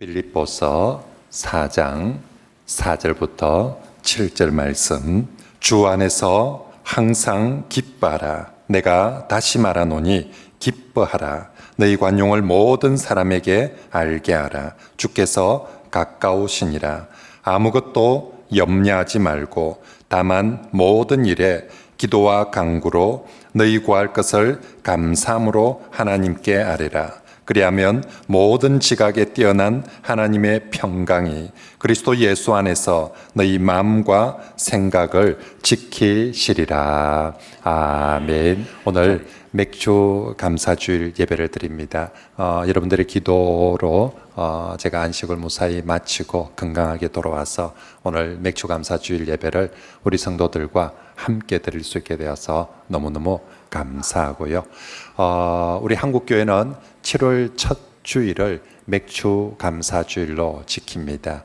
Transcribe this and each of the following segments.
빌립보서 4장 4절부터 7절 말씀. 주 안에서 항상 기뻐하라. 내가 다시 말하노니 기뻐하라. 너희 관용을 모든 사람에게 알게 하라. 주께서 가까우시니라. 아무것도 염려하지 말고 다만 모든 일에 기도와 간구로 너희 구할 것을 감사함으로 하나님께 아뢰라. 그리하면 모든 지각에 뛰어난 하나님의 평강이 그리스도 예수 안에서 너희 마음과 생각을 지키시리라. 아멘. 오늘 맥주 감사주일 예배를 드립니다. 여러분들의 기도로 제가 안식을 무사히 마치고 건강하게 돌아와서 오늘 맥주 감사주일 예배를 우리 성도들과 함께 드릴 수 있게 되어서 너무너무 감사하고요. 우리 한국교회는 7월 첫 주일을 맥주 감사주일로 지킵니다.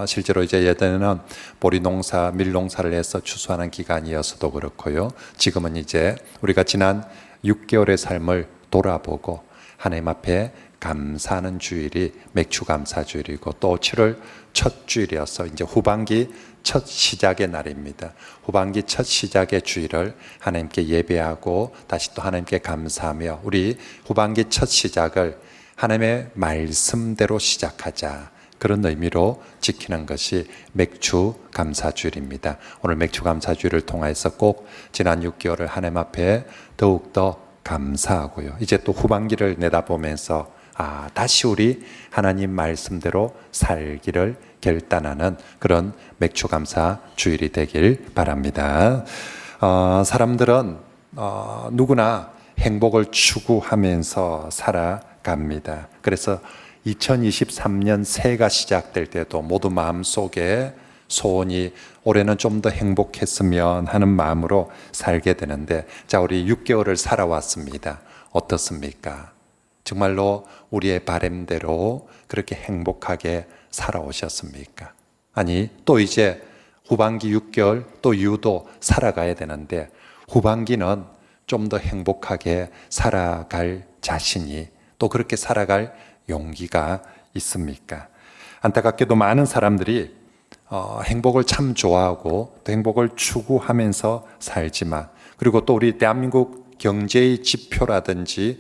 실제로 이제 예전에는 보리농사, 밀농사를 해서 추수하는 기간이어서도 그렇고요. 지금은 이제 우리가 지난 6개월의 삶을 돌아보고 하나님 앞에 감사하는 주일이 맥주 감사주일이고 또 7월 첫 주일이어서 이제 후반기 첫 시작의 날입니다. 후반기 첫 시작의 주일을 하나님께 예배하고 다시 또 하나님께 감사하며 우리 후반기 첫 시작을 하나님의 말씀대로 시작하자. 그런 의미로 지키는 것이 맥주 감사주일입니다. 오늘 맥주 감사주일을 통해서 꼭 지난 6개월을 하나님 앞에 더욱더 감사하고요. 이제 또 후반기를 내다보면서 다시 우리 하나님 말씀대로 살기를 결단하는 그런 맥주 감사 주일이 되길 바랍니다. 사람들은 누구나 행복을 추구하면서 살아갑니다. 그래서 2023년 새해가 시작될 때도 모두 마음속에 소원이 올해는 좀 더 행복했으면 하는 마음으로 살게 되는데, 자, 우리 6개월을 살아왔습니다. 어떻습니까? 정말로 우리의 바람대로 그렇게 행복하게 살아오셨습니까? 아니, 또 이제 후반기 6개월 또 이후도 살아가야 되는데 후반기는 좀 더 행복하게 살아갈 자신이 또 그렇게 살아갈 용기가 있습니까? 안타깝게도 많은 사람들이 행복을 참 좋아하고 또 행복을 추구하면서 살지만, 그리고 또 우리 대한민국 경제의 지표라든지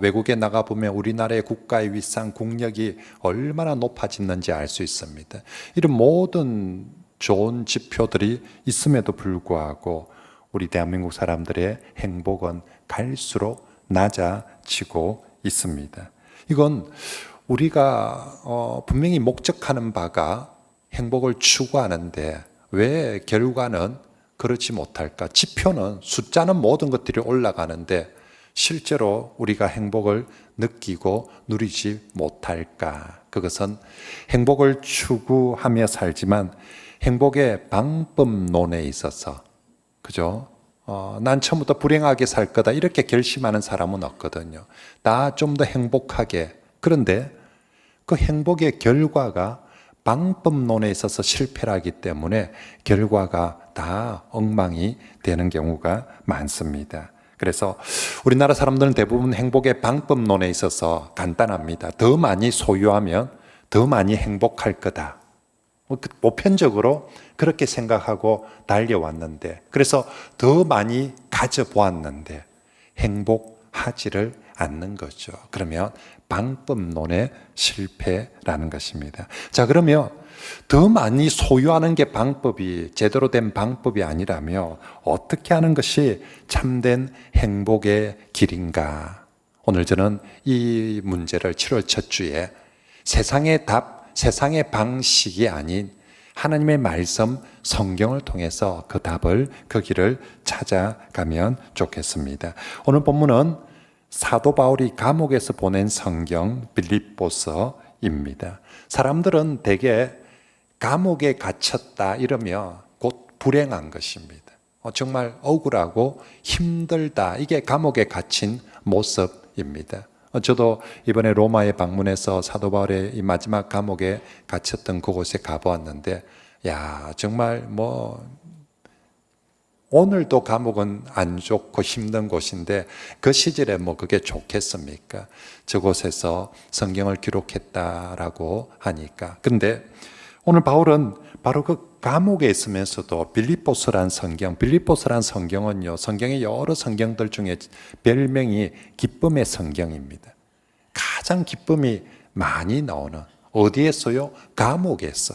외국에 나가보면 우리나라의 국가의 위상, 국력이 얼마나 높아졌는지 알 수 있습니다. 이런 모든 좋은 지표들이 있음에도 불구하고 우리 대한민국 사람들의 행복은 갈수록 낮아지고 있습니다. 이건 우리가 분명히 목적하는 바가 행복을 추구하는데 왜 결과는 그렇지 못할까? 지표는, 숫자는 모든 것들이 올라가는데 실제로 우리가 행복을 느끼고 누리지 못할까? 그것은 행복을 추구하며 살지만 행복의 방법론에 있어서, 그죠? 난 처음부터 불행하게 살 거다 이렇게 결심하는 사람은 없거든요. 나 좀 더 행복하게. 그런데 그 행복의 결과가 방법론에 있어서 실패를 하기 때문에 결과가 다 엉망이 되는 경우가 많습니다. 그래서 우리나라 사람들은 대부분 행복의 방법론에 있어서 간단합니다. 더 많이 소유하면 더 많이 행복할 거다. 보편적으로 그렇게 생각하고 달려왔는데, 그래서 더 많이 가져보았는데 행복하지를 않는 거죠. 그러면 방법론의 실패라는 것입니다. 자, 그러면 더 많이 소유하는 게 방법이, 제대로 된 방법이 아니라면 어떻게 하는 것이 참된 행복의 길인가? 오늘 저는 이 문제를 7월 첫 주에 세상의 답, 세상의 방식이 아닌 하나님의 말씀, 성경을 통해서 그 답을, 그 길을 찾아가면 좋겠습니다. 오늘 본문은 사도 바울이 감옥에서 보낸 성경 빌립보서입니다. 사람들은 대개 감옥에 갇혔다 이러면 곧 불행한 것입니다. 정말 억울하고 힘들다, 이게 감옥에 갇힌 모습입니다. 저도 이번에 로마에 방문해서 사도 바울의 이 마지막 감옥에 갇혔던 그곳에 가보았는데, 정말 오늘도 감옥은 안 좋고 힘든 곳인데 그 시절에 뭐 그게 좋겠습니까? 저곳에서 성경을 기록했다라고 하니까. 근데 오늘 바울은 바로 그 감옥에 있으면서도 빌립보서란 성경은요, 성경의 여러 성경들 중에 별명이 기쁨의 성경입니다. 가장 기쁨이 많이 나오는, 어디에서요? 감옥에서.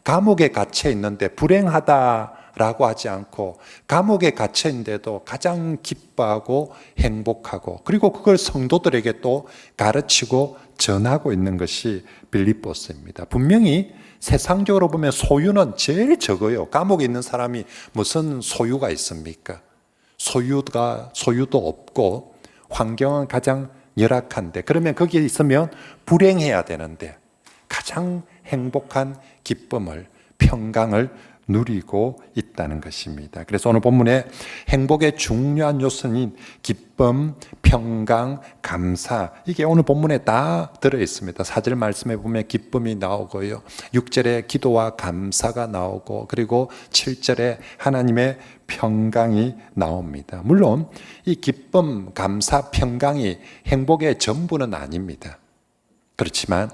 감옥에 갇혀 있는데 불행하다라고 하지 않고, 감옥에 갇혀 있는데도 가장 기뻐하고 행복하고, 그리고 그걸 성도들에게 또 가르치고 전하고 있는 것이 빌립보서입니다. 분명히 세상적으로 보면 소유는 제일 적어요. 감옥에 있는 사람이 무슨 소유가 있습니까? 소유도 없고 환경은 가장 열악한데, 그러면 거기에 있으면 불행해야 되는데 가장 행복한 기쁨을, 평강을 누리고 있다는 것입니다. 그래서 오늘 본문에 행복의 중요한 요소인 기쁨, 평강, 감사, 이게 오늘 본문에 다 들어 있습니다. 4절 말씀에 보면 기쁨이 나오고요, 6절에 기도와 감사가 나오고, 그리고 7절에 하나님의 평강이 나옵니다. 물론 이 기쁨, 감사, 평강이 행복의 전부는 아닙니다. 그렇지만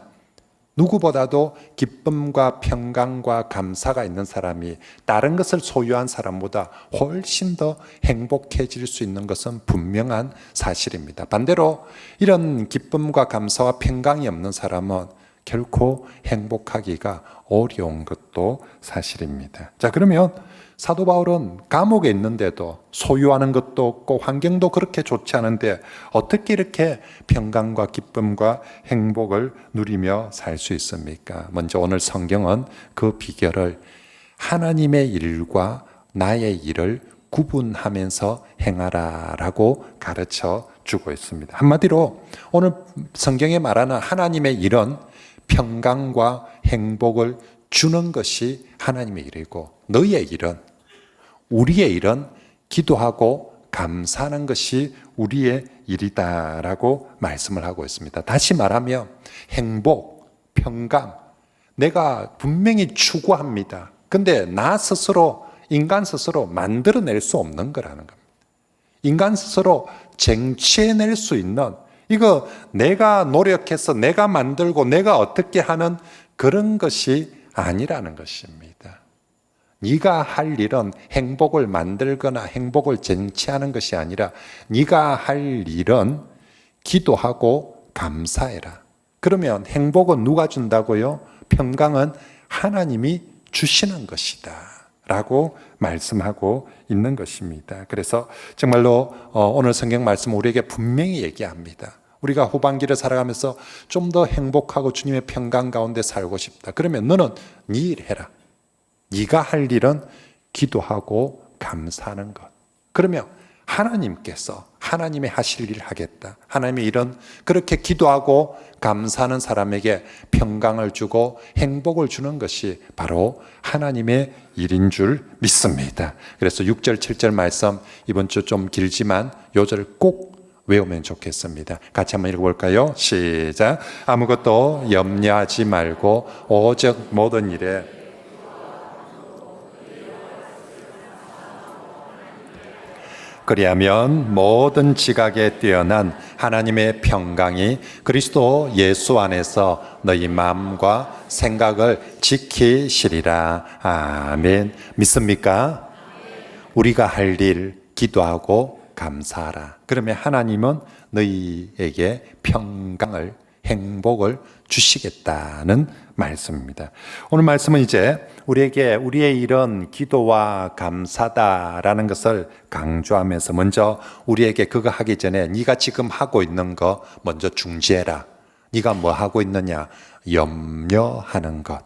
누구보다도 기쁨과 평강과 감사가 있는 사람이 다른 것을 소유한 사람보다 훨씬 더 행복해질 수 있는 것은 분명한 사실입니다. 반대로 이런 기쁨과 감사와 평강이 없는 사람은 결코 행복하기가 어려운 것도 사실입니다. 자, 그러면 사도 바울은 감옥에 있는데도 소유하는 것도 없고 환경도 그렇게 좋지 않은데 어떻게 이렇게 평강과 기쁨과 행복을 누리며 살 수 있습니까? 먼저 오늘 성경은 그 비결을 하나님의 일과 나의 일을 구분하면서 행하라라고 가르쳐 주고 있습니다. 한마디로 오늘 성경에 말하는 하나님의 일은 평강과 행복을 주는 것이 하나님의 일이고, 너희의 일은, 우리의 일은 기도하고 감사하는 것이 우리의 일이다라고 말씀을 하고 있습니다. 다시 말하면 행복, 평강, 내가 분명히 추구합니다. 근데 나 스스로, 인간 스스로 만들어낼 수 없는 거라는 겁니다. 인간 스스로 쟁취해낼 수 있는, 이거 내가 노력해서 내가 만들고 내가 어떻게 하는 그런 것이 아니라는 것입니다. 네가 할 일은 행복을 만들거나 행복을 쟁취하는 것이 아니라 네가 할 일은 기도하고 감사해라. 그러면 행복은 누가 준다고요? 평강은 하나님이 주시는 것이다 라고 말씀하고 있는 것입니다. 그래서 정말로 오늘 성경 말씀 우리에게 분명히 얘기합니다. 우리가 후반기를 살아가면서 좀 더 행복하고 주님의 평강 가운데 살고 싶다. 그러면 너는 네 일 해라. 네가 할 일은 기도하고 감사하는 것. 그러면 하나님께서 하나님의 하실 일을 하겠다. 하나님의 일은 그렇게 기도하고 감사하는 사람에게 평강을 주고 행복을 주는 것이 바로 하나님의 일인 줄 믿습니다. 그래서 6절, 7절 말씀, 이번 주 좀 길지만 요 절을 꼭 외우면 좋겠습니다. 같이 한번 읽어볼까요? 시작. 아무것도 염려하지 말고 오직 모든 일에 그리하면 모든 지각에 뛰어난 하나님의 평강이 그리스도 예수 안에서 너희 마음과 생각을 지키시리라. 아멘. 믿습니까? 우리가 할 일 기도하고 감사하라. 그러면 하나님은 너희에게 평강을, 행복을 주시겠다는 말씀입니다. 오늘 말씀은 이제 우리에게 우리의 일은 기도와 감사다라는 것을 강조하면서 먼저 우리에게 그거 하기 전에 네가 지금 하고 있는 거 먼저 중지해라. 네가 뭐 하고 있느냐? 염려하는 것.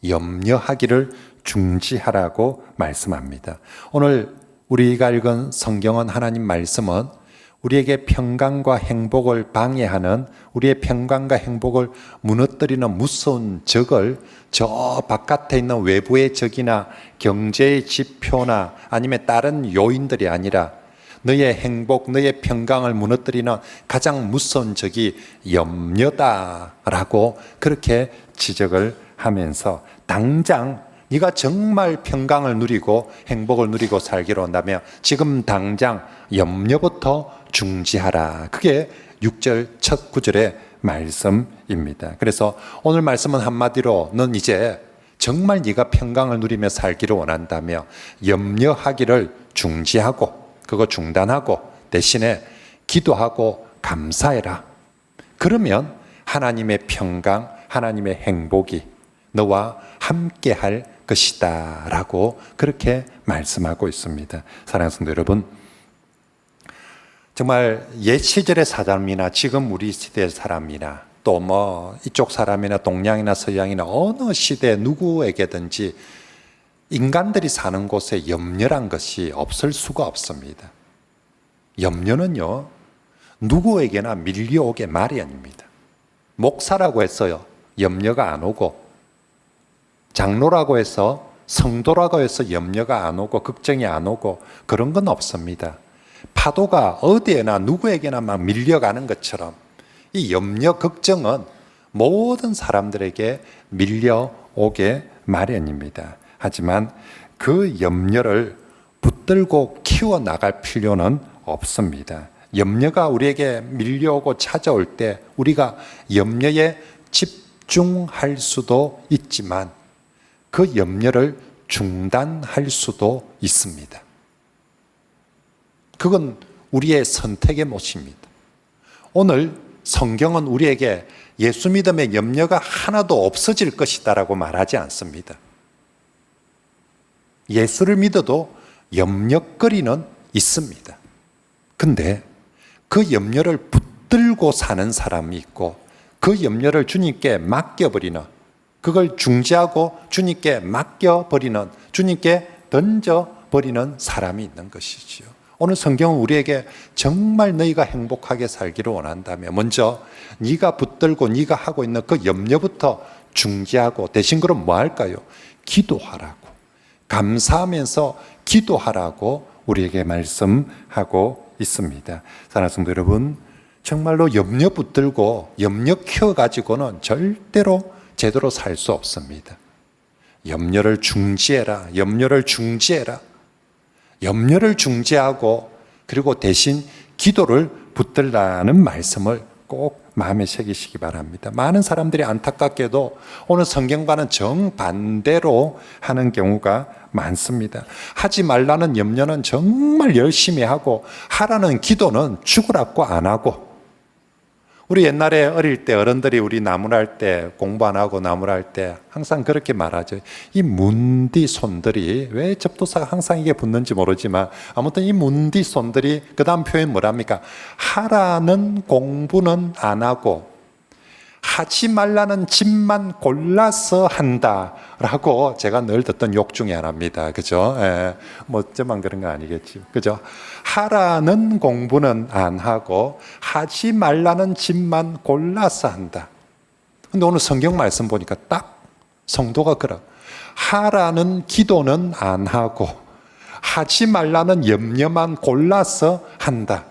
염려하기를 중지하라고 말씀합니다. 오늘 우리가 읽은 성경은, 하나님 말씀은 우리에게 평강과 행복을 방해하는, 우리의 평강과 행복을 무너뜨리는 무서운 적을 저 바깥에 있는 외부의 적이나 경제의 지표나 아니면 다른 요인들이 아니라 너의 행복, 너의 평강을 무너뜨리는 가장 무서운 적이 염려다라고 그렇게 지적을 하면서 당장 네가 정말 평강을 누리고 행복을 누리고 살기로 한다면 지금 당장 염려부터 중지하라. 그게 6절 첫 구절의 말씀입니다. 그래서 오늘 말씀은 한마디로 넌 이제 정말 네가 평강을 누리며 살기를 원한다며 염려하기를 중지하고 그거 중단하고 대신에 기도하고 감사해라. 그러면 하나님의 평강, 하나님의 행복이 너와 함께 할 것이다 라고 그렇게 말씀하고 있습니다. 사랑하는 성도 여러분, 정말 옛 시절의 사람이나 지금 우리 시대의 사람이나 또 뭐 이쪽 사람이나 동양이나 서양이나 어느 시대 누구에게든지 인간들이 사는 곳에 염려란 것이 없을 수가 없습니다. 염려는요, 누구에게나 밀려오게 마련입니다. 목사라고 해서요, 염려가 안 오고, 장로라고 해서, 성도라고 해서 염려가 안 오고, 걱정이 안 오고, 그런 건 없습니다. 파도가 어디에나 누구에게나 막 밀려가는 것처럼 이 염려, 걱정은 모든 사람들에게 밀려오게 마련입니다. 하지만 그 염려를 붙들고 키워나갈 필요는 없습니다. 염려가 우리에게 밀려오고 찾아올 때 우리가 염려에 집중할 수도 있지만 그 염려를 중단할 수도 있습니다. 그건 우리의 선택의 몫입니다. 오늘 성경은 우리에게 예수 믿음의 염려가 하나도 없어질 것이다라고 말하지 않습니다. 예수를 믿어도 염려거리는 있습니다. 근데 그 염려를 붙들고 사는 사람이 있고 그 염려를 주님께 맡겨버리는, 그걸 중지하고 주님께 맡겨버리는, 주님께 던져버리는 사람이 있는 것이지요. 오늘 성경은 우리에게 정말 너희가 행복하게 살기를 원한다면 먼저 네가 붙들고 네가 하고 있는 그 염려부터 중지하고 대신 그럼 뭐 할까요? 기도하라고, 감사하면서 기도하라고 우리에게 말씀하고 있습니다. 사랑하는 성도 여러분, 정말로 염려 붙들고 염려 키워가지고는 절대로 제대로 살 수 없습니다. 염려를 중지해라. 염려를 중지해라. 염려를 중지하고 그리고 대신 기도를 붙들라는 말씀을 꼭 마음에 새기시기 바랍니다. 많은 사람들이 안타깝게도 오늘 성경과는 정반대로 하는 경우가 많습니다. 하지 말라는 염려는 정말 열심히 하고 하라는 기도는 죽으라고 안 하고, 우리 옛날에 어릴 때 어른들이 우리 나무랄 때 공부 안 하고 나무랄 때 항상 그렇게 말하죠. 이 문디 손들이, 왜 접두사가 항상 이게 붙는지 모르지만 아무튼 이 문디 손들이 그 다음 표현 뭐랍니까? 하라는 공부는 안 하고 하지 말라는 집만 골라서 한다라고 제가 늘 듣던 욕 중에 하나입니다. 그죠? 예, 뭐 저만 그런 거 아니겠지. 그죠? 하라는 공부는 안 하고 하지 말라는 집만 골라서 한다. 근데 오늘 성경 말씀 보니까 딱 성도가 그래. 하라는 기도는 안 하고 하지 말라는 염려만 골라서 한다.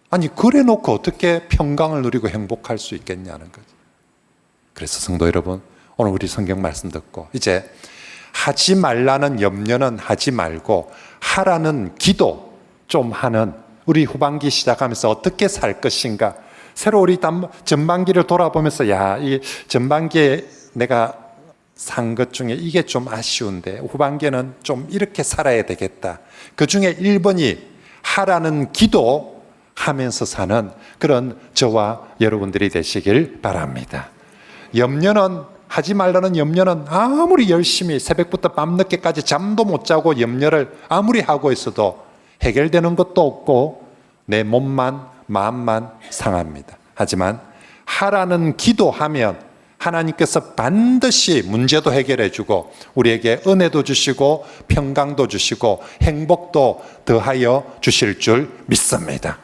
아니, 그래 놓고 어떻게 평강을 누리고 행복할 수 있겠냐는 거죠. 그래서 성도 여러분, 오늘 우리 성경 말씀 듣고 이제 하지 말라는 염려는 하지 말고 하라는 기도 좀 하는, 우리 후반기 시작하면서 어떻게 살 것인가, 새로 우리 전반기를 돌아보면서 야, 이 전반기에 내가 산 것 중에 이게 좀 아쉬운데 후반기에는 좀 이렇게 살아야 되겠다. 그 중에 1번이 하라는 기도 하면서 사는 그런 저와 여러분들이 되시길 바랍니다. 염려는, 하지 말라는 염려는 아무리 열심히 새벽부터 밤늦게까지 잠도 못 자고 염려를 아무리 하고 있어도 해결되는 것도 없고 내 몸만 마음만 상합니다. 하지만 하라는 기도하면 하나님께서 반드시 문제도 해결해 주고 우리에게 은혜도 주시고 평강도 주시고 행복도 더하여 주실 줄 믿습니다.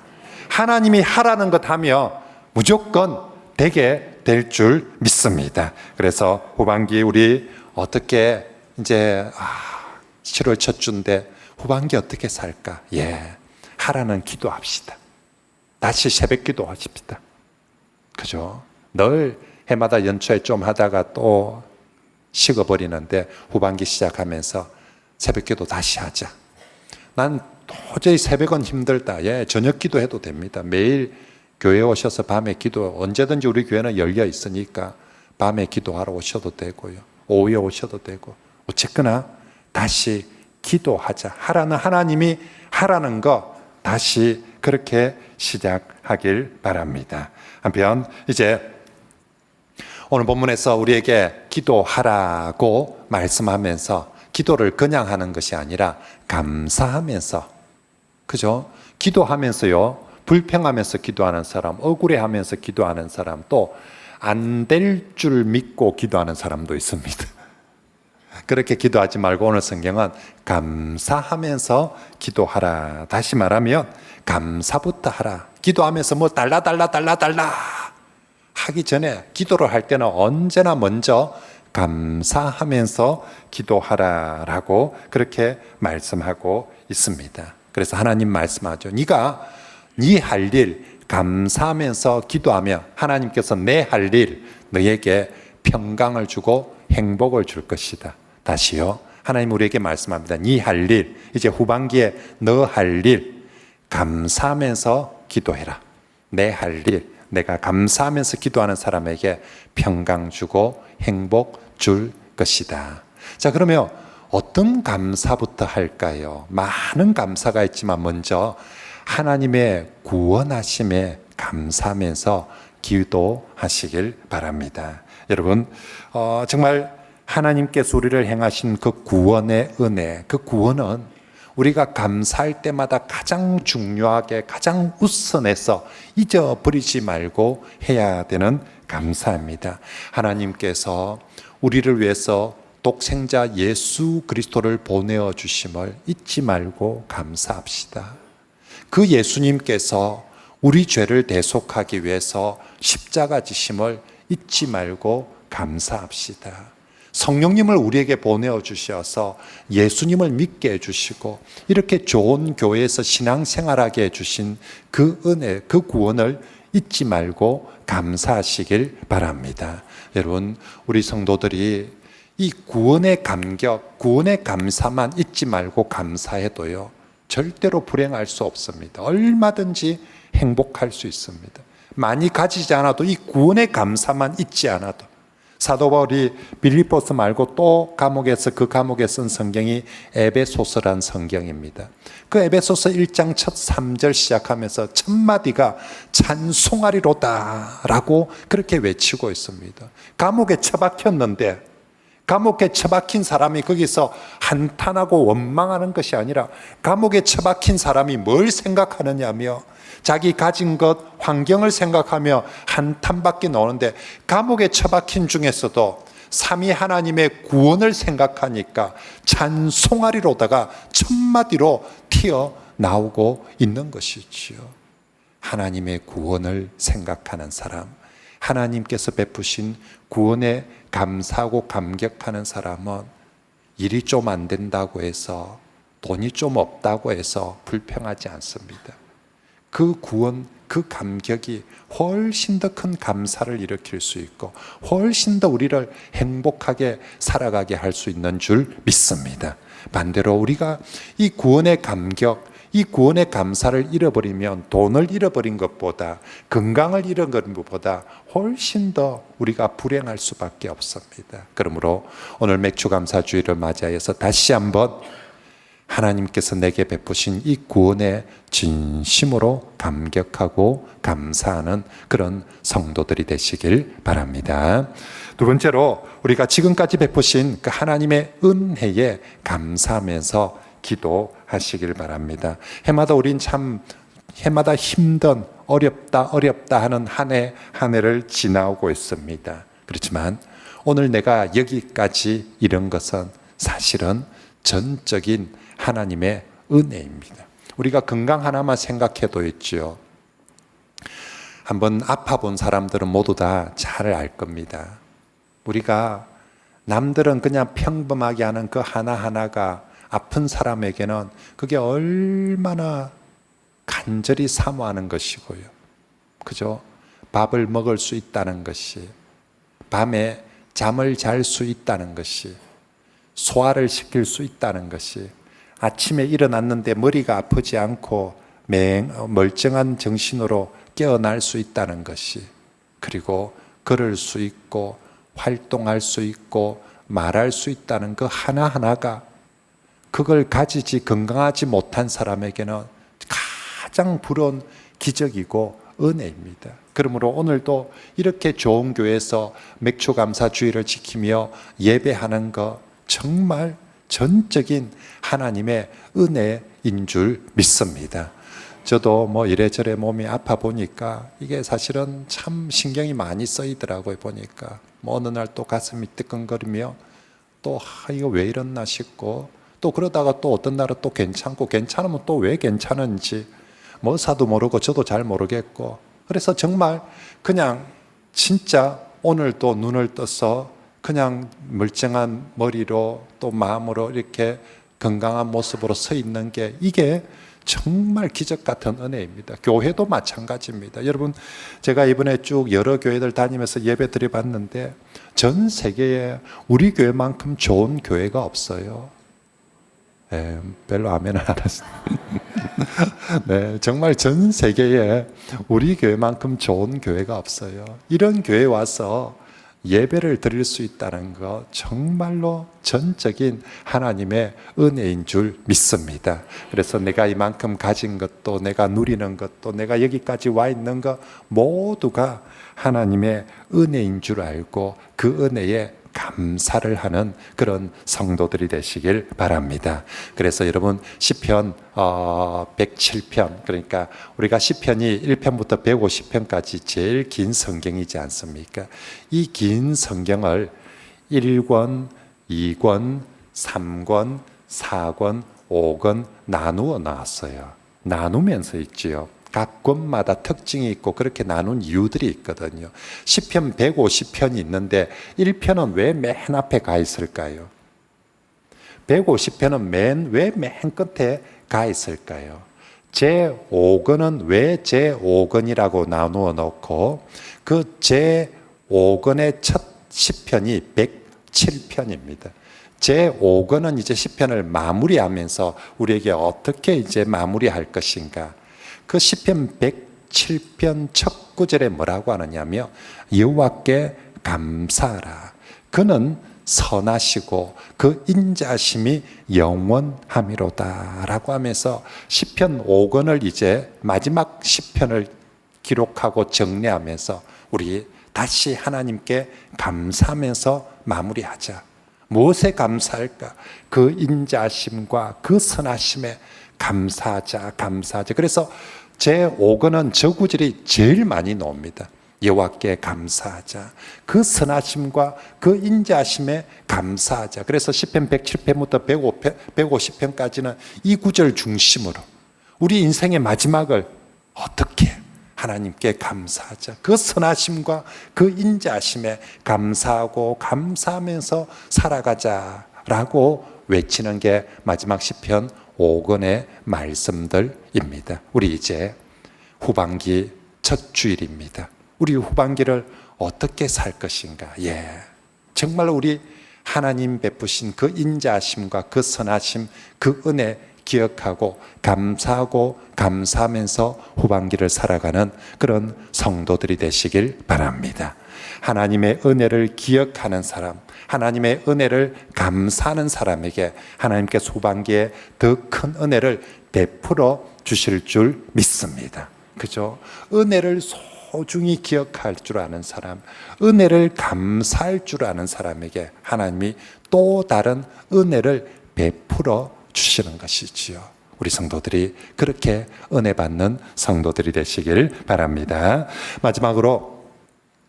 하나님이 하라는 것 하며 무조건 되게 될 줄 믿습니다. 그래서 후반기 우리 어떻게 이제 7월 첫 주인데 후반기 어떻게 살까? 예, 하라는 기도합시다. 다시 새벽 기도하십시다. 그죠? 늘 해마다 연초에 좀 하다가 또 식어버리는데 후반기 시작하면서 새벽기도 다시 하자. 난 도저히 새벽은 힘들다. 예, 저녁 기도해도 됩니다. 매일 교회에 오셔서 밤에 기도, 언제든지 우리 교회는 열려 있으니까 밤에 기도하러 오셔도 되고요. 오후에 오셔도 되고. 어쨌거나 다시 기도하자. 하라는 하나님이 하라는 거 다시 그렇게 시작하길 바랍니다. 한편 이제 오늘 본문에서 우리에게 기도하라고 말씀하면서 기도를 그냥 하는 것이 아니라 감사하면서, 그죠? 기도하면서요, 불평하면서 기도하는 사람, 억울해하면서 기도하는 사람, 또 안 될 줄 믿고 기도하는 사람도 있습니다. 그렇게 기도하지 말고 오늘 성경은 감사하면서 기도하라. 다시 말하면 감사부터 하라. 기도하면서 뭐 달라 하기 전에, 기도를 할 때는 언제나 먼저 감사하면서 기도하라라고 그렇게 말씀하고 있습니다. 그래서 하나님 말씀하죠. 네가 네 할 일 감사하면서 기도하며 하나님께서 내 할 일 너에게 평강을 주고 행복을 줄 것이다. 다시요. 하나님 우리에게 말씀합니다. 네 할 일, 이제 후반기에 너 할 일 감사하면서 기도해라. 내 할 일, 내가 감사하면서 기도하는 사람에게 평강 주고 행복 줄 것이다. 자, 그러면 어떤 감사부터 할까요? 많은 감사가 있지만 먼저 하나님의 구원하심에 감사하면서 기도하시길 바랍니다. 여러분, 정말 하나님께서 우리를 행하신 그 구원의 은혜, 그 구원은 우리가 감사할 때마다 가장 중요하게, 가장 우선해서 잊어버리지 말고 해야 되는 감사입니다. 하나님께서 우리를 위해서 독생자 예수 그리스도를 보내어 주심을 잊지 말고 감사합시다. 그 예수님께서 우리 죄를 대속하기 위해서 십자가 지심을 잊지 말고 감사합시다. 성령님을 우리에게 보내어 주셔서 예수님을 믿게 해주시고 이렇게 좋은 교회에서 신앙생활하게 해주신 그 은혜, 그 구원을 잊지 말고 감사하시길 바랍니다. 여러분, 우리 성도들이 이 구원의 감격, 구원의 감사만 잊지 말고 감사해도요, 절대로 불행할 수 없습니다. 얼마든지 행복할 수 있습니다. 많이 가지지 않아도 이 구원의 감사만 잊지 않아도. 사도 바울이 빌립보서 말고 또 감옥에서, 그 감옥에 쓴 성경이 에베소서란 성경입니다. 그 에베소서 1장 첫 3절 시작하면서 첫 마디가 찬송하리로다 라고 그렇게 외치고 있습니다. 감옥에 처박혔는데, 감옥에 처박힌 사람이 거기서 한탄하고 원망하는 것이 아니라 감옥에 처박힌 사람이 뭘 생각하느냐며 자기 가진 것, 환경을 생각하며 한탄밖에 나오는데, 감옥에 처박힌 중에서도 삼위 하나님의 구원을 생각하니까 찬송하리로다가 첫 마디로 튀어나오고 있는 것이지요. 하나님의 구원을 생각하는 사람, 하나님께서 베푸신 구원에 감사하고 감격하는 사람은 일이 좀 안 된다고 해서, 돈이 좀 없다고 해서 불평하지 않습니다. 그 구원, 그 감격이 훨씬 더 큰 감사를 일으킬 수 있고 훨씬 더 우리를 행복하게 살아가게 할 수 있는 줄 믿습니다. 반대로 우리가 이 구원의 감격, 이 구원의 감사를 잃어버리면 돈을 잃어버린 것보다, 건강을 잃어버린 것보다 훨씬 더 우리가 불행할 수밖에 없습니다. 그러므로 오늘 맥주감사주의를 맞이해서 다시 한번 하나님께서 내게 베푸신 이 구원에 진심으로 감격하고 감사하는 그런 성도들이 되시길 바랍니다. 두 번째로, 우리가 지금까지 베푸신 그 하나님의 은혜에 감사하면서 기도하시길 바랍니다. 해마다 우린 참 해마다 힘든, 어렵다 하는 한 해를 지나오고 있습니다. 그렇지만 오늘 내가 여기까지 이른 것은 사실은 전적인 하나님의 은혜입니다. 우리가 건강 하나만 생각해도 있죠. 한번 아파본 사람들은 모두 다 잘 알 겁니다. 우리가 남들은 그냥 평범하게 하는 그 하나하나가 아픈 사람에게는 그게 얼마나 간절히 사모하는 것이고요. 그죠? 밥을 먹을 수 있다는 것이, 밤에 잠을 잘 수 있다는 것이, 소화를 시킬 수 있다는 것이, 아침에 일어났는데 머리가 아프지 않고 멀쩡한 정신으로 깨어날 수 있다는 것이, 그리고 걸을 수 있고 활동할 수 있고 말할 수 있다는 그 하나하나가, 그걸 가지지 건강하지 못한 사람에게는 가장 부러운 기적이고 은혜입니다. 그러므로 오늘도 이렇게 좋은 교회에서 맥주감사주의를 지키며 예배하는 것, 정말 전적인 하나님의 은혜인 줄 믿습니다. 저도 뭐 이래저래 몸이 아파 보니까 이게 사실은 참 신경이 많이 쓰이더라고요. 보니까 뭐 어느 날 또 가슴이 뜨끔거리며 또 이거 왜 이랬나 싶고, 또 그러다가 또 어떤 날은 또 괜찮고, 괜찮으면 또 왜 괜찮은지 뭐 사도 모르고 저도 잘 모르겠고, 그래서 정말 그냥 진짜 오늘도 눈을 떠서 그냥 멀쩡한 머리로 또 마음으로 이렇게 건강한 모습으로 서 있는 게, 이게 정말 기적 같은 은혜입니다. 교회도 마찬가지입니다. 여러분, 제가 이번에 쭉 여러 교회들 다니면서 예배 드려봤는데 전 세계에 우리 교회만큼 좋은 교회가 없어요. 별로 아멘 안 하셨어요. 네, 정말 전 세계에 우리 교회만큼 좋은 교회가 없어요. 이런 교회에 와서 예배를 드릴 수 있다는 것, 정말로 전적인 하나님의 은혜인 줄 믿습니다. 그래서 내가 이만큼 가진 것도, 내가 누리는 것도, 내가 여기까지 와 있는 것 모두가 하나님의 은혜인 줄 알고 그 은혜에 감사를 하는 그런 성도들이 되시길 바랍니다. 그래서 여러분, 시편 107편, 그러니까 우리가 시편이 1편부터 150편까지 제일 긴 성경이지 않습니까? 이 긴 성경을 1권, 2권, 3권, 4권, 5권 나누어 나왔어요. 나누면서 있지요. 각 권마다 특징이 있고 그렇게 나눈 이유들이 있거든요. 시편 150편이 있는데 1편은 왜 맨 앞에 가 있을까요? 150편은 왜 맨 끝에 가 있을까요? 제5권은 왜 제5권이라고 나누어 놓고 그 제5권의 첫 시편이 107편입니다. 제5권은 이제 시편을 마무리하면서 우리에게 어떻게 이제 마무리할 것인가. 그 시편 107편 첫 구절에 뭐라고 하느냐며, 여호와께 감사하라. 그는 선하시고 그 인자심이 영원함이로다 라고 하면서 시편 5권을 이제 마지막 시편을 기록하고 정리하면서 우리 다시 하나님께 감사하면서 마무리하자. 무엇에 감사할까? 그 인자심과 그 선하심에 감사하자. 그래서 제5권은 저 구절이 제일 많이 나옵니다. 여호와께 감사하자. 그 선하심과 그 인자심에 감사하자. 그래서 시편 107편부터 150편까지는 이 구절 중심으로 우리 인생의 마지막을 어떻게 하나님께 감사하자. 그 선하심과 그 인자심에 감사하고 감사하면서 살아가자라고 외치는 게 마지막 시편 5권의 말씀들입니다. 우리 이제 후반기 첫 주일입니다. 우리 후반기를 어떻게 살 것인가? 정말로 우리 하나님 베푸신 그 인자하심과 그 선하심, 그 은혜 기억하고 감사하고 감사하면서 후반기를 살아가는 그런 성도들이 되시길 바랍니다. 하나님의 은혜를 기억하는 사람, 하나님의 은혜를 감사하는 사람에게 하나님께서 후반기에 더 큰 은혜를 베풀어 주실 줄 믿습니다. 그죠? 은혜를 소중히 기억할 줄 아는 사람, 은혜를 감사할 줄 아는 사람에게 하나님이 또 다른 은혜를 베풀어 주시는 것이지요. 우리 성도들이 그렇게 은혜 받는 성도들이 되시길 바랍니다. 마지막으로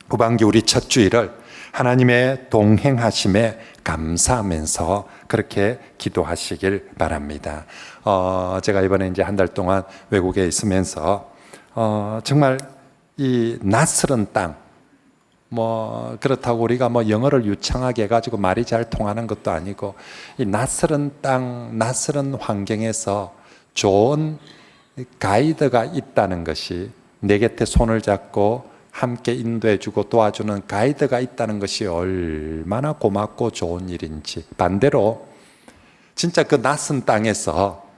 후반기 우리 첫 주일을 하나님의 동행하심에 감사하면서 그렇게 기도하시길 바랍니다. 제가 이번에 이제 한 달 동안 외국에 있으면서 정말 이 낯설은 땅, 그렇다고 우리가 영어를 유창하게 해가지고 말이 잘 통하는 것도 아니고, 이 낯설은 땅, 낯설은 환경에서 좋은 가이드가 있다는 것이, 내 곁에 손을 잡고 함께 인도해주고 도와주는 가이드가 있다는 것이 얼마나 고맙고 좋은 일인지. 반대로 진짜 그 낯선 땅에서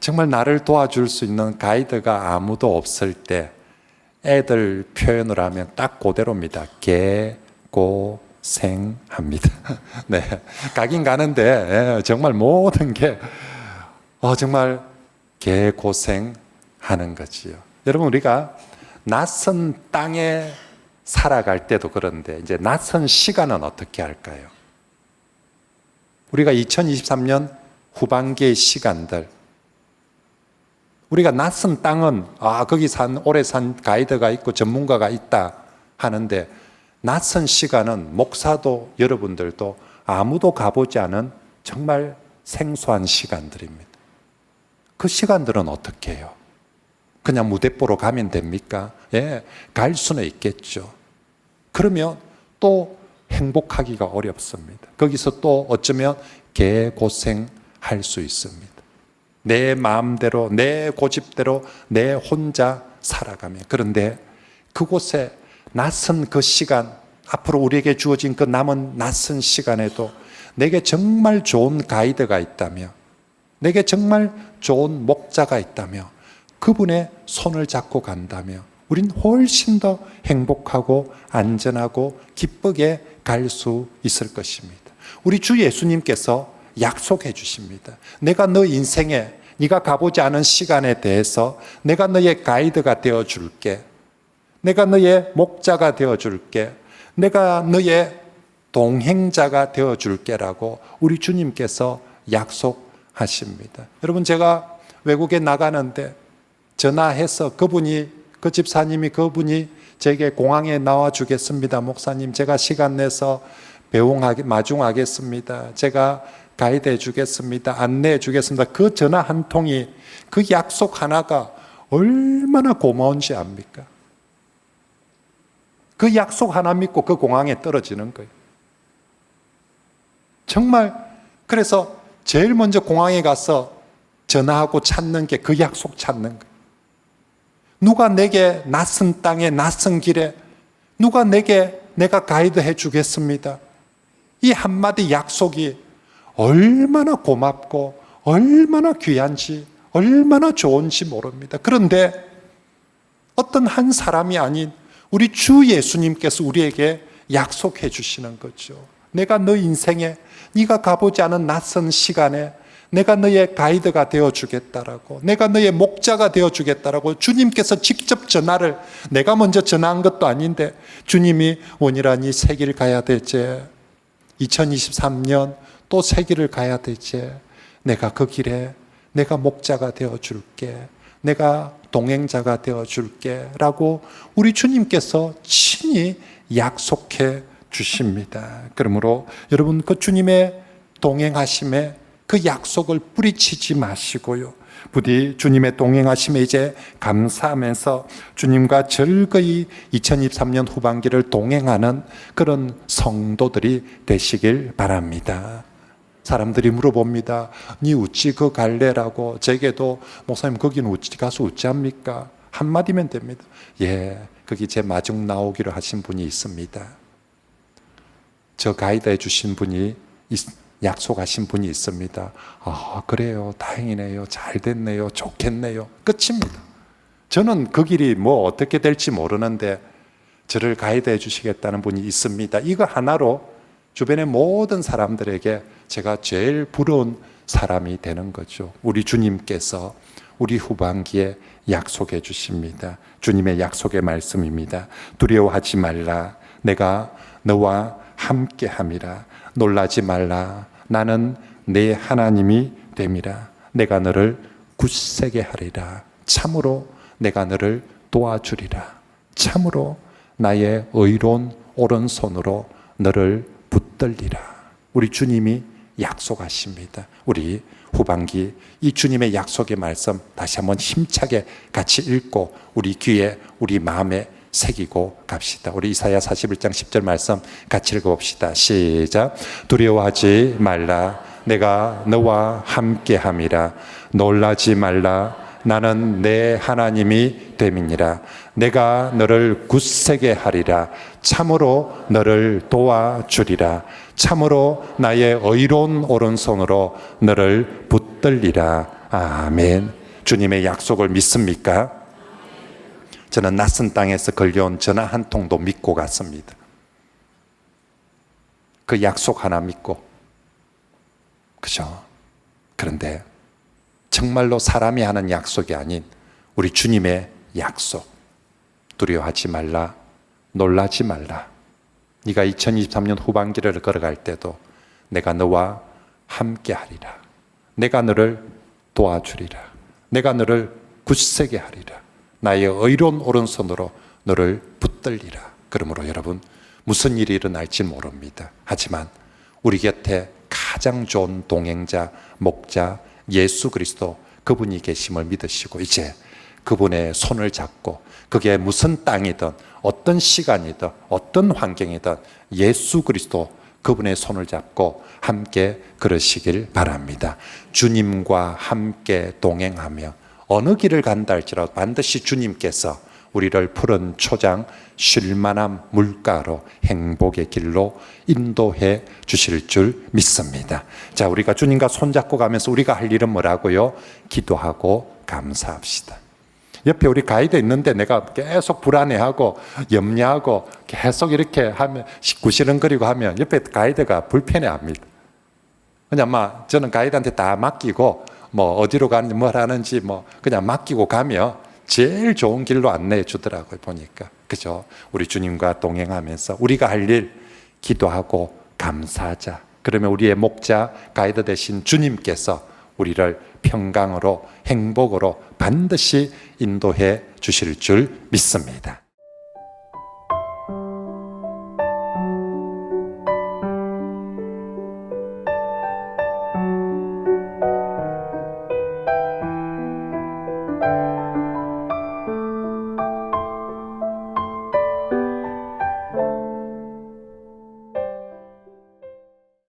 정말 나를 도와줄 수 있는 가이드가 아무도 없을 때 애들 표현을 하면 딱 그대로입니다. 개고생합니다. 네, 가긴 가는데 정말 모든 게 정말 개고생하는 거지요. 여러분, 우리가 낯선 땅에 살아갈 때도 그런데 이제 낯선 시간은 어떻게 할까요? 우리가 2023년 후반기의 시간들, 우리가 낯선 땅은 거기 오래 산 가이드가 있고 전문가가 있다 하는데, 낯선 시간은 목사도 여러분들도 아무도 가보지 않은 정말 생소한 시간들입니다. 그 시간들은 어떻게 해요? 그냥 무대 보러 가면 됩니까? 예, 갈 수는 있겠죠. 그러면 또 행복하기가 어렵습니다. 거기서 또 어쩌면 개고생할 수 있습니다. 내 마음대로, 내 고집대로, 내 혼자 살아가면. 그런데 그곳에 낯선 그 시간, 앞으로 우리에게 주어진 그 남은 낯선 시간에도 내게 정말 좋은 가이드가 있다며, 내게 정말 좋은 목자가 있다며, 그분의 손을 잡고 간다며 우린 훨씬 더 행복하고 안전하고 기쁘게 갈 수 있을 것입니다. 우리 주 예수님께서 약속해 주십니다. 내가 너 인생에 네가 가보지 않은 시간에 대해서 내가 너의 가이드가 되어 줄게. 내가 너의 목자가 되어 줄게. 내가 너의 동행자가 되어 줄게라고 우리 주님께서 약속하십니다. 여러분, 제가 외국에 나가는데 전화해서 그 집사님이 그분이 제게 공항에 나와 주겠습니다. 목사님, 제가 시간 내서 마중하겠습니다. 제가 가이드 해주겠습니다. 안내해 주겠습니다. 그 전화 한 통이, 그 약속 하나가 얼마나 고마운지 압니까? 그 약속 하나 믿고 그 공항에 떨어지는 거예요. 정말, 그래서 제일 먼저 공항에 가서 전화하고 찾는 게 그 약속 찾는 거예요. 누가 내게 낯선 땅에 낯선 길에 누가 내가 가이드 해주겠습니다. 이 한마디 약속이 얼마나 고맙고 얼마나 귀한지 얼마나 좋은지 모릅니다. 그런데 어떤 한 사람이 아닌 우리 주 예수님께서 우리에게 약속해 주시는 거죠. 내가 너 인생에 네가 가보지 않은 낯선 시간에 내가 너의 가이드가 되어주겠다라고, 내가 너의 목자가 되어주겠다라고 주님께서 직접 전화를, 내가 먼저 전화한 것도 아닌데 주님이 원이라니 새 길 가야 되지, 2023년 또 새 길을 가야 되지, 내가 그 길에 내가 목자가 되어줄게, 내가 동행자가 되어줄게 라고 우리 주님께서 친히 약속해 주십니다. 그러므로 여러분, 그 주님의 동행하심에 그 약속을 뿌리치지 마시고요, 부디 주님의 동행하심에 이제 감사하면서 주님과 즐거이 2023년 후반기를 동행하는 그런 성도들이 되시길 바랍니다. 사람들이 물어봅니다. 니 어찌 그 갈래라고. 제게도 목사님 거기는 어찌 가서 어찌합니까? 한마디면 됩니다. 예, 거기 제 마중 나오기로 하신 분이 있습니다. 저 가이드 해주신 분이 약속하신 분이 있습니다. 아, 그래요. 다행이네요. 잘 됐네요. 좋겠네요. 끝입니다. 저는 그 길이 뭐 어떻게 될지 모르는데 저를 가이드 해주시겠다는 분이 있습니다. 이거 하나로 주변의 모든 사람들에게 제가 제일 부러운 사람이 되는 거죠. 우리 주님께서 우리 후반기에 약속해 주십니다. 주님의 약속의 말씀입니다. 두려워하지 말라. 내가 너와 함께함이라. 놀라지 말라. 나는 내 하나님이 됨이라. 내가 너를 굳세게 하리라. 참으로 내가 너를 도와주리라. 참으로 나의 의로운 오른손으로 너를 붙들리라. 우리 주님이 약속하십니다. 우리 후반기 이 주님의 약속의 말씀 다시 한번 힘차게 같이 읽고 우리 귀에 우리 마음에 새기고 갑시다. 우리 이사야 41장 10절 말씀 같이 읽어봅시다. 시작. 두려워하지 말라. 내가 너와 함께함이라. 놀라지 말라. 나는 내 하나님이 됨이니라. 내가 너를 굳세게 하리라. 참으로 너를 도와주리라. 참으로 나의 의로운 오른손으로 너를 붙들리라. 아멘. 주님의 약속을 믿습니까? 저는 낯선 땅에서 걸려온 전화 한 통도 믿고 갔습니다. 그 약속 하나 믿고. 그죠? 그런데 정말로 사람이 하는 약속이 아닌 우리 주님의 약속. 두려워하지 말라. 놀라지 말라. 네가 2023년 후반기를 걸어갈 때도 내가 너와 함께 하리라. 내가 너를 도와주리라. 내가 너를 굳세게 하리라. 나의 의로운 오른손으로 너를 붙들리라. 그러므로 여러분, 무슨 일이 일어날지 모릅니다. 하지만 우리 곁에 가장 좋은 동행자, 목자, 예수 그리스도, 그분이 계심을 믿으시고 이제 그분의 손을 잡고, 그게 무슨 땅이든 어떤 시간이든 어떤 환경이든 예수 그리스도 그분의 손을 잡고 함께 걸으시길 바랍니다. 주님과 함께 동행하며 어느 길을 간다 할지라도 반드시 주님께서 우리를 푸른 초장, 쉴만한 물가로 행복의 길로 인도해 주실 줄 믿습니다. 자, 우리가 주님과 손잡고 가면서 우리가 할 일은 뭐라고요? 기도하고 감사합시다. 옆에 우리 가이드 있는데 내가 계속 불안해하고 염려하고 계속 이렇게 하면 구시렁거리고 하면 옆에 가이드가 불편해합니다. 그냥 저는 가이드한테 다 맡기고 어디로 가는지 뭘 하는지 그냥 맡기고 가면 제일 좋은 길로 안내해 주더라고요, 보니까. 그죠? 우리 주님과 동행하면서 우리가 할 일 기도하고 감사하자. 그러면 우리의 목자, 가이드 되신 주님께서 우리를 평강으로 행복으로 반드시 인도해 주실 줄 믿습니다.